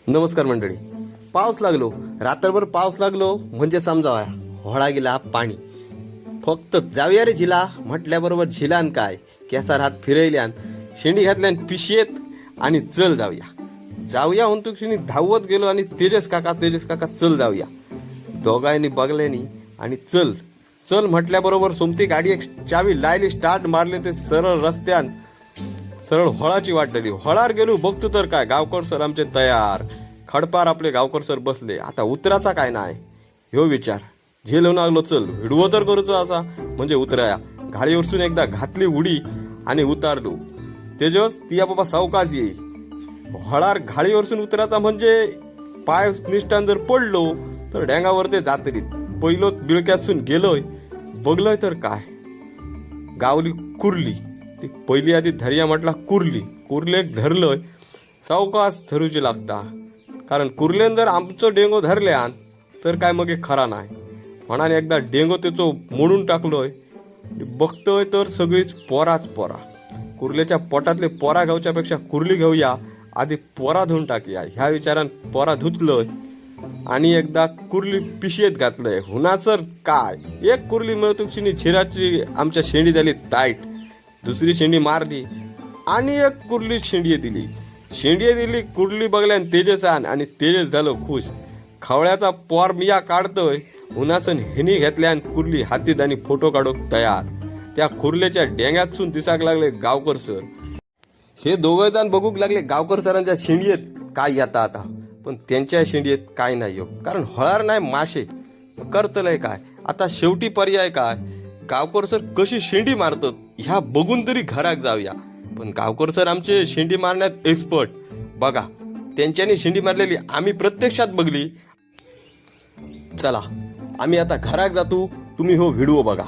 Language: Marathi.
नमस्कार मंडळी. पाऊस लागलो, रात्रभर पाऊस लागलो म्हणजे समजावा होळा गेला पाणी. फक्त जाऊया रे झिला म्हटल्याबरोबर झिलान काय केसार हात फिरयल्यान शेंडी घातल्यान पिशेत आणि चल जाऊया म्हणतो धावत गेलो आणि तेजस काका चल जाऊया. दोघांनी बघल्यानी आणि चल चल म्हटल्याबरोबर सोमती गाडी एक चावी लायली, स्टार्ट मारले ते सरळ रस्त्यान सरळ होळाची वाट धरली. होळार गेलो बघतो तर काय गावकर सर आमचे तयार, खडपार आपले गावकर सर बसले. आता उतराचा काय नाही ह्यो विचार झेलून लागलो. चल हिडवो तर करूच असा म्हणजे उतराया. गाडीवरसून एकदा घातली उडी आणि उतारलो. तेजस तिया बाबा सावकाश येई. होळार गाडीवरसून उतराचा म्हणजे पाय निष्ठान जर पडलो तर डेंगावर ते जातरीत. पहिलो बिळक्यातून गेलोय बघलोय तर काय गावली कुर्ली. ती पहिली आधी धर्या म्हटला कुर्ले धरलोय. सावकाश धरूची लागता, कारण कुर्लेन जर आमचं डेंगो धरल्यान तर काय मग खरा नाही. म्हणाने एकदा डेंगो त्याचो मोडून टाकलोय. बघतोय तर सगळीच पोराच पोरा. कुर्लेच्या पोटातले पोरा घ्यावच्या पेक्षा कुर्ली घेऊया, आधी पोरा धुवून टाकूया ह्या विचारान पोरा धुतलोय आणि एकदा कुर्ली पिशेत घातलंय. हुनाचर काय एक कुर्ली मिळतुक्षिनी छिराची आमच्या शेंडी झाली टाईट. दुसरी शेंडी मारली आणि एक कुर्ली शेंडी दिली. कुर्ली बघल्यान तेजस आणि तेजस झालो खुश. खवळ्याचा पोर मिया काढतोय उन्हासन हेनी घेतल्यान कुर्ली हातीत आणि फोटो काढूक तयार. त्या कुर्लेच्या डेंग्यातून दिसाक लागले गावकर सर. हे दोघं जण बघूक लागले गावकर सरांच्या शेंडीत काय येता आता, पण त्यांच्या शेंडीत काय नाही हो, कारण हळार नाही माशे करतलंय काय. आता शेवटी पर्याय काय, गावकर सर कशी शेंडी मारतात ह्या बघून तरी घरात जाऊया. पण गावकर सर आमचे शेंडी मारण्यात एक्सपर्ट. बघा त्यांच्यानी शेंडी मारलेली आम्ही प्रत्यक्षात बघली. चला आम्ही आता घरात जातो, तुम्ही हो व्हिडिओ बघा.